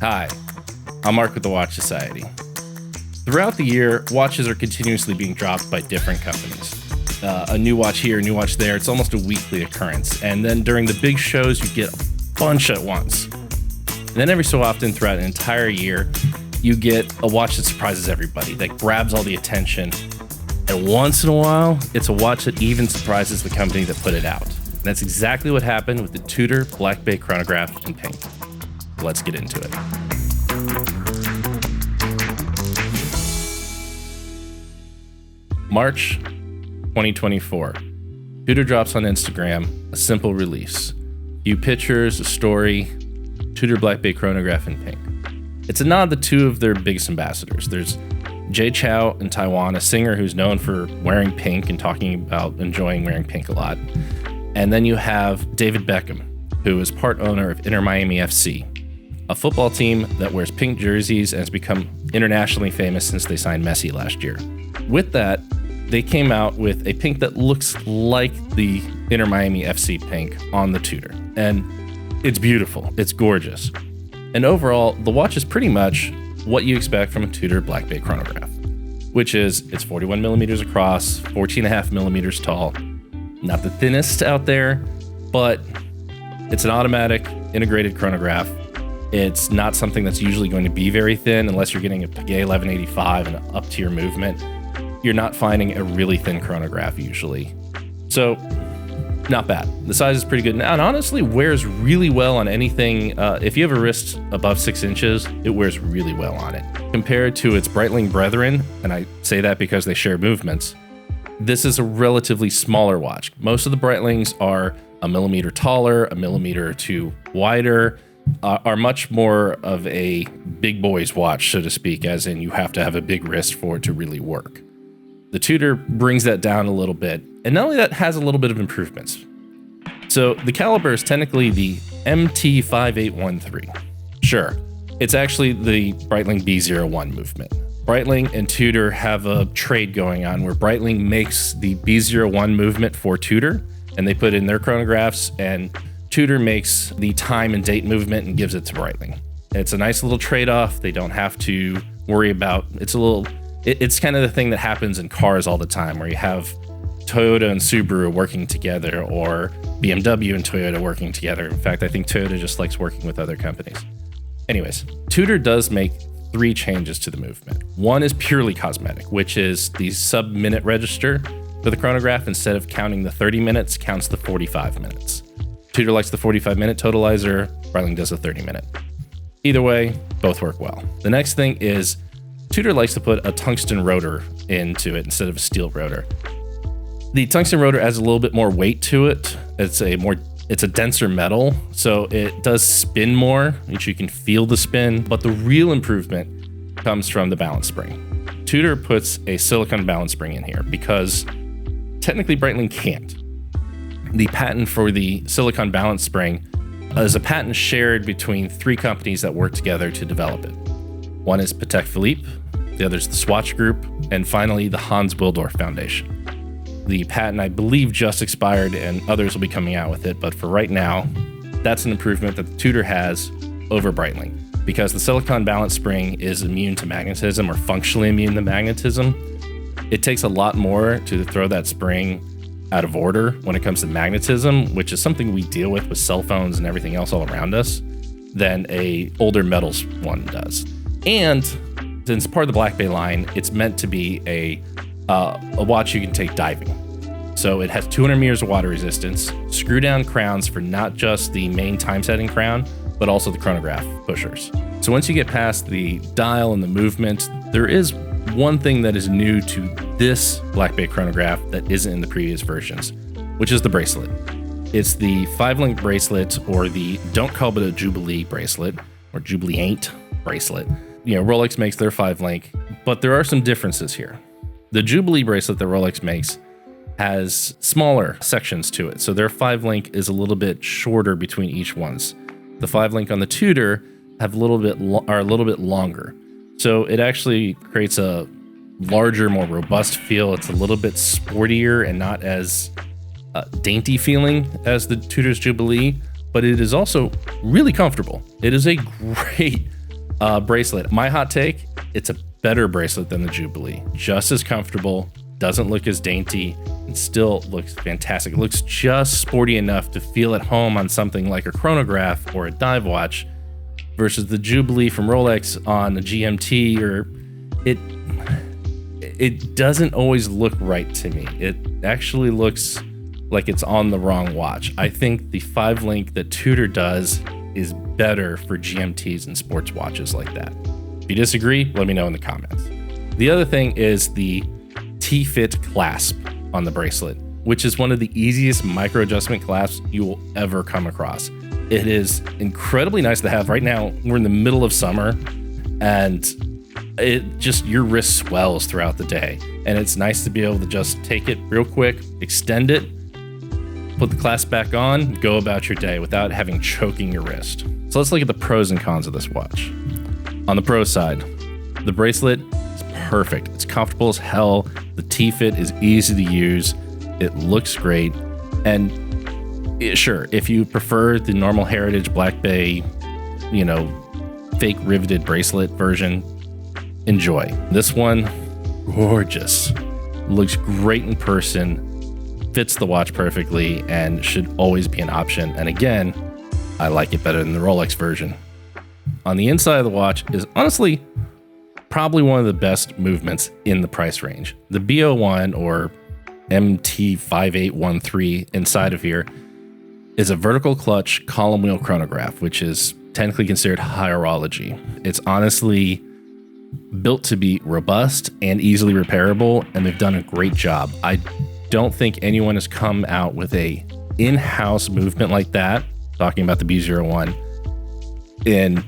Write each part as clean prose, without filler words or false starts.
Hi, I'm Mark with the Watch Society. Throughout the year, watches are continuously being dropped by different companies. A new watch here, a new watch there. It's almost a weekly occurrence. And then during the big shows, you get a bunch at once. And then every so often throughout an entire year, you get a watch that surprises everybody, that grabs all the attention. And once in a while, it's a watch that even surprises the company that put it out. And that's exactly what happened with the Tudor Black Bay Chronograph in pink. Let's get into it. March 2024. Tudor drops on Instagram a simple release. Few pictures, a story, Tudor Black Bay Chronograph in pink. It's a nod to two of their biggest ambassadors. There's Jay Chou in Taiwan, a singer who's known for wearing pink and talking about enjoying wearing pink a lot. And then you have David Beckham, who is part owner of Inter Miami FC, a football team that wears pink jerseys and has become internationally famous since they signed Messi last year. With that, they came out with a pink that looks like the Inter Miami FC pink on the Tudor. And it's beautiful, it's gorgeous. And overall, the watch is pretty much what you expect from a Tudor Black Bay Chronograph, which is it's 41 millimeters across, 14.5 millimeters tall. Not the thinnest out there, but it's an automatic integrated chronograph. It's not something that's usually going to be very thin unless you're getting a Piguet 1185 and an up-tier movement. You're not finding a really thin chronograph usually. So, not bad. The size is pretty good. And honestly, wears really well on anything. If you have a wrist above 6 inches, it wears really well on it. Compared to its Breitling brethren, and I say that because they share movements, this is a relatively smaller watch. Most of the Breitlings are a millimeter taller, a millimeter or two wider, are much more of a big boy's watch, so to speak, as in you have to have a big wrist for it to really work. The Tudor brings that down a little bit, and not only that, has a little bit of improvements. So the caliber is technically the MT5813. Sure, it's actually the Breitling B01 movement. Breitling and Tudor have a trade going on where Breitling makes the B01 movement for Tudor, and they put in their chronographs, and Tudor makes the time and date movement and gives it to Breitling. It's a nice little trade-off. They don't have to worry about, it's kind of the thing that happens in cars all the time where you have Toyota and Subaru working together or BMW and Toyota working together. In fact, I think Toyota just likes working with other companies. Anyways, Tudor does make 3 changes to the movement. One is purely cosmetic, which is the sub-minute register for the chronograph. Instead of counting the 30 minutes, counts the 45 minutes. Tudor likes the 45-minute totalizer, Breitling does the 30-minute. Either way, both work well. The next thing is Tudor likes to put a tungsten rotor into it instead of a steel rotor. The tungsten rotor adds a little bit more weight to it. It's a denser metal, so it does spin more, which you can feel the spin, but the real improvement comes from the balance spring. Tudor puts a silicone balance spring in here because technically Breitling can't. The patent for the silicone balance spring is a patent shared between 3 companies that work together to develop it. One is Patek Philippe, the other is the Swatch Group, and finally the Hans Wilsdorf Foundation. The patent, I believe, just expired and others will be coming out with it, but for right now, that's an improvement that the Tudor has over Breitling. Because the silicone balance spring is immune to magnetism or functionally immune to magnetism, it takes a lot more to throw that spring out of order when it comes to magnetism, which is something we deal with cell phones and everything else all around us, than a older metals one does. And since part of the Black Bay line, it's meant to be a watch you can take diving. So it has 200 meters of water resistance, screw down crowns for not just the main time setting crown, but also the chronograph pushers. So once you get past the dial and the movement, there is one thing that is new to this Black Bay chronograph that isn't in the previous versions, which is the bracelet. It's the 5-link bracelet, or the don't call it a Jubilee bracelet, or Jubilee ain't bracelet. Rolex makes their 5-link, but there are some differences here. The Jubilee bracelet that Rolex makes has smaller sections to it, so their 5-link is a little bit shorter between each ones. The 5-link on the Tudor are a little bit longer. So it actually creates a larger, more robust feel. It's a little bit sportier and not as dainty feeling as the Tudor's Jubilee, but it is also really comfortable. It is a great Bracelet. My hot take, it's a better bracelet than the Jubilee. Just as comfortable, doesn't look as dainty, and still looks fantastic. It looks just sporty enough to feel at home on something like a chronograph or a dive watch, versus the Jubilee from Rolex on a GMT, or it doesn't always look right to me. It actually looks like it's on the wrong watch. I think the 5-link that Tudor does is better for GMTs and sports watches like that. If you disagree, let me know in the comments. The other thing is the T-fit clasp on the bracelet, which is one of the easiest micro adjustment clasps you will ever come across. It is incredibly nice to have. Right now, we're in the middle of summer, and it just, your wrist swells throughout the day. And it's nice to be able to just take it real quick, extend it, put the clasp back on, go about your day without having choking your wrist. So let's look at the pros and cons of this watch. On the pro side, the bracelet is perfect. It's comfortable as hell. The T-fit is easy to use. It looks great. And sure, if you prefer the normal Heritage Black Bay, fake riveted bracelet version, enjoy. This one, gorgeous. Looks great in person, fits the watch perfectly, and should always be an option. And again, I like it better than the Rolex version. On the inside of the watch is honestly probably one of the best movements in the price range. The B01 or MT5813 inside of here is a vertical clutch column wheel chronograph, which is technically considered high horology. It's honestly built to be robust and easily repairable, and they've done a great job. I don't think anyone has come out with a in-house movement like that, talking about the B01, in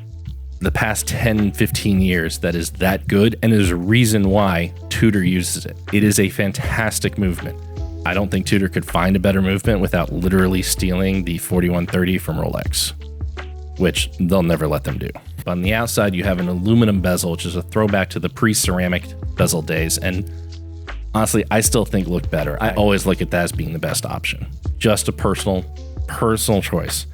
the past 10, 15 years that is that good, and there's a reason why Tudor uses it. It is a fantastic movement. I don't think Tudor could find a better movement without literally stealing the 4130 from Rolex, which they'll never let them do. But on the outside, you have an aluminum bezel, which is a throwback to the pre-ceramic bezel days, and honestly, I still think look better. I always look at that as being the best option. Just a personal choice.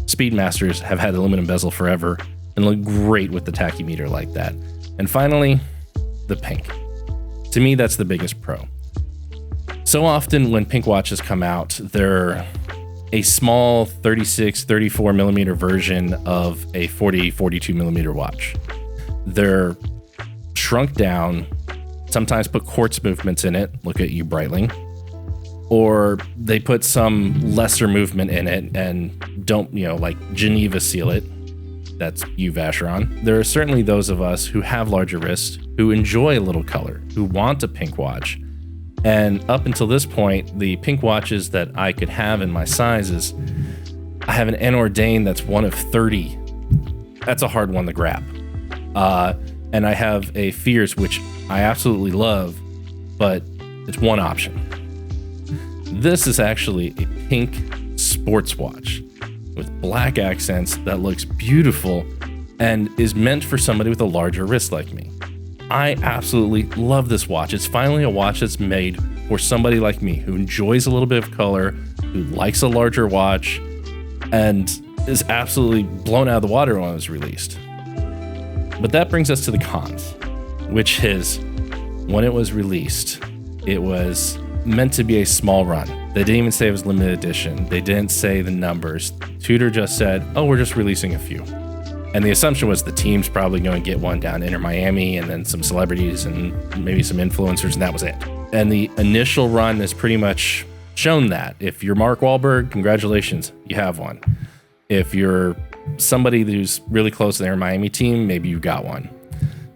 Speedmasters have had aluminum bezel forever and look great with the tachymeter like that. And finally, the pink. To me, that's the biggest pro. So often when pink watches come out, they're a small 36, 34 millimeter version of a 40, 42 millimeter watch. They're shrunk down, sometimes put quartz movements in it. Look at you, Breitling. Or they put some lesser movement in it and don't, like Geneva seal it. That's you, Vacheron. There are certainly those of us who have larger wrists, who enjoy a little color, who want a pink watch. And up until this point, the pink watches that I could have in my sizes, I have an N-Ordain that's one of 30. That's a hard one to grab. And I have a Fierce, which I absolutely love, but it's one option. This is actually a pink sports watch with black accents that looks beautiful and is meant for somebody with a larger wrist like me. I absolutely love this watch. It's finally a watch that's made for somebody like me who enjoys a little bit of color, who likes a larger watch, and is absolutely blown out of the water when it was released. But that brings us to the cons, which is when it was released, it was meant to be a small run. They didn't even say it was limited edition. They didn't say the numbers. Tudor just said, oh, we're just releasing a few. And the assumption was the team's probably going to get one down in Miami, and then some celebrities and maybe some influencers, and that was it. And the initial run has pretty much shown that. If you're Mark Wahlberg, congratulations, you have one. If you're somebody who's really close to their Miami team, maybe you got one.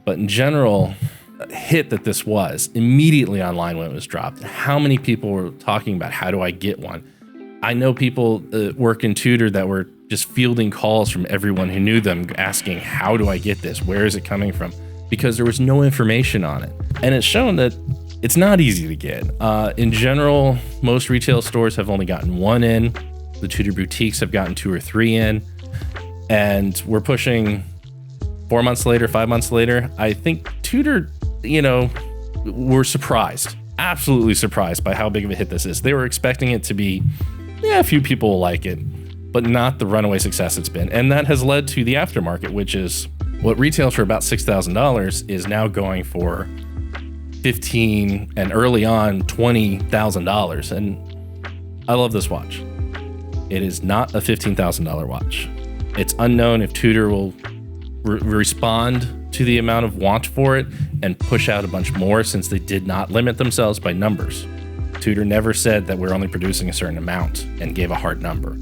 But in general, hit that this was immediately online when it was dropped. How many people were talking about, how do I get one? I know people work in Tudor that were just fielding calls from everyone who knew them asking, how do I get this? Where is it coming from? Because there was no information on it. And it's shown that it's not easy to get. In general, most retail stores have only gotten one in. The Tudor boutiques have gotten 2 or 3 in. And we're pushing 4 months later, 5 months later. I think Tudor, were surprised, absolutely surprised by how big of a hit this is. They were expecting it to be, a few people will like it, but not the runaway success it's been. And that has led to the aftermarket, which is What retails for about $6,000 is now going for $15,000 and early on $20,000. And I love this watch. It is not a $15,000 watch. It's unknown if Tudor will respond to the amount of want for it and push out a bunch more, since they did not limit themselves by numbers. Tudor never said that we're only producing a certain amount and gave a hard number.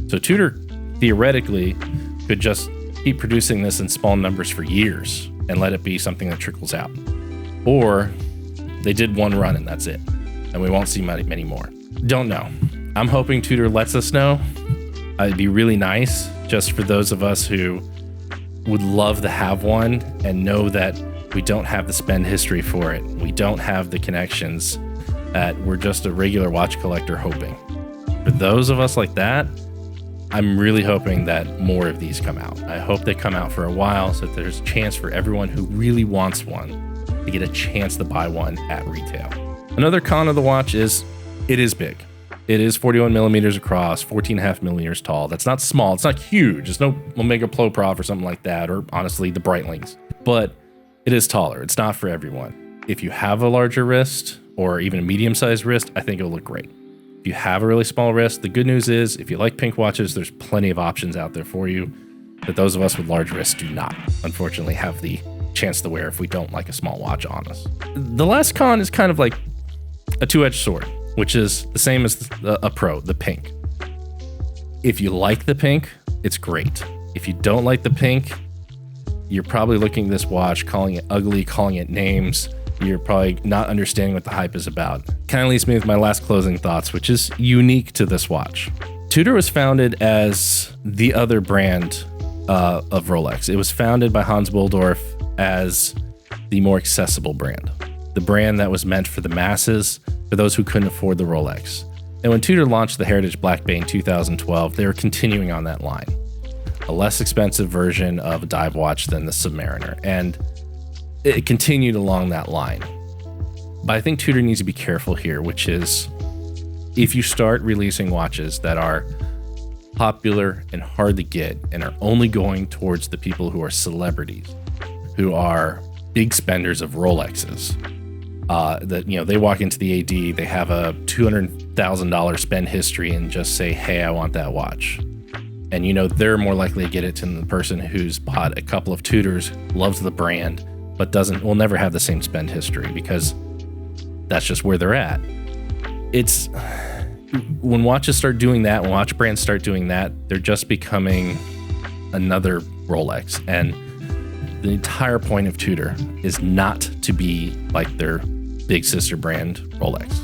So Tudor theoretically could just keep producing this in small numbers for years and let it be something that trickles out. Or they did one run and that's it, and we won't see many more. Don't know. I'm hoping Tudor lets us know. It'd be really nice just for those of us who would love to have one and know that we don't have the spend history for it. We don't have the connections, that we're just a regular watch collector hoping. For those of us like that, I'm really hoping that more of these come out. I hope they come out for a while so that there's a chance for everyone who really wants one to get a chance to buy one at retail. Another con of the watch is it is big. It is 41 millimeters across, 14.5 millimeters tall. That's not small. It's not huge. It's no Omega Pro Prof or something like that, or honestly, the Breitlings. But it is taller. It's not for everyone. If you have a larger wrist or even a medium-sized wrist, I think it'll look great. If you have a really small wrist, the good news is if you like pink watches, there's plenty of options out there for you that those of us with large wrists do not, unfortunately, have the chance to wear if we don't like a small watch on us. The last con is kind of like a two-edged sword, which is the same as a Pro, the pink. If you like the pink, it's great. If you don't like the pink, you're probably looking at this watch, calling it ugly, calling it names. You're probably not understanding what the hype is about. Kind of leaves me with my last closing thoughts, which is unique to this watch. Tudor was founded as the other brand of Rolex. It was founded by Hans Willdorf as the more accessible brand, the brand that was meant for the masses, for those who couldn't afford the Rolex. And when Tudor launched the Heritage Black Bay in 2012, they were continuing on that line. A less expensive version of a dive watch than the Submariner, and it continued along that line. But I think Tudor needs to be careful here, which is if you start releasing watches that are popular and hard to get and are only going towards the people who are celebrities, who are big spenders of Rolexes, that, you know, they walk into the AD, they have a $200,000 spend history and just say, hey, I want that watch. And, you know, they're more likely to get it than the person who's bought a couple of Tudors, loves the brand, but will never have the same spend history because that's just where they're at. It's when watches start doing that, when watch brands start doing that, they're just becoming another Rolex. And the entire point of Tudor is not to be like their big sister brand, Rolex.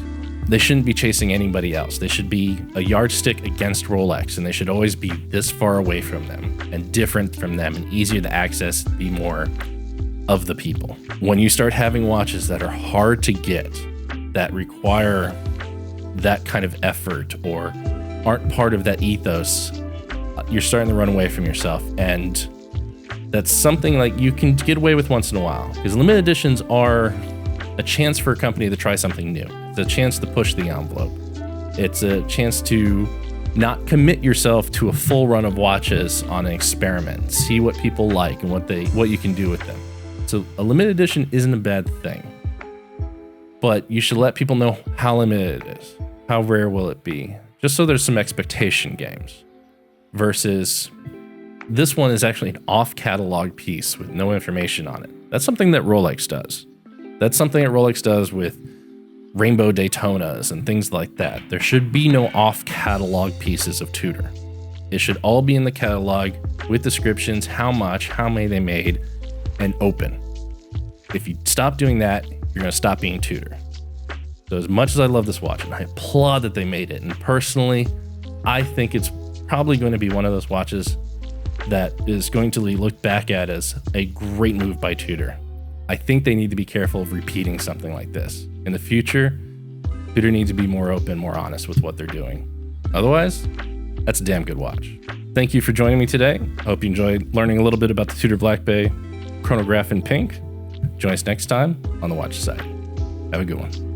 They shouldn't be chasing anybody else. They should be a yardstick against Rolex, and they should always be this far away from them and different from them and easier to access, be more of the people. When you start having watches that are hard to get, that require that kind of effort or aren't part of that ethos, you're starting to run away from yourself. And that's something like you can get away with once in a while, because limited editions are a chance for a company to try something new. It's a chance to push the envelope. It's a chance to not commit yourself to a full run of watches on an experiment. See what people like and what you can do with them. So a limited edition isn't a bad thing, but you should let people know how limited it is. How rare will it be? Just so there's some expectation games. Versus this one is actually an off-catalog piece with no information on it. That's something that Rolex does. That's something that Rolex does with Rainbow Daytonas and things like that. There should be no off-catalog pieces of Tudor. It should all be in the catalog with descriptions, how much, how many they made, and open. If you stop doing that, you're going to stop being Tudor. So as much as I love this watch, and I applaud that they made it, and personally, I think it's probably going to be one of those watches that is going to be looked back at as a great move by Tudor. I think they need to be careful of repeating something like this. In the future, Tudor needs to be more open, more honest with what they're doing. Otherwise, that's a damn good watch. Thank you for joining me today. I hope you enjoyed learning a little bit about the Tudor Black Bay Chronograph in pink. Join us next time on The Watch Side. Have a good one.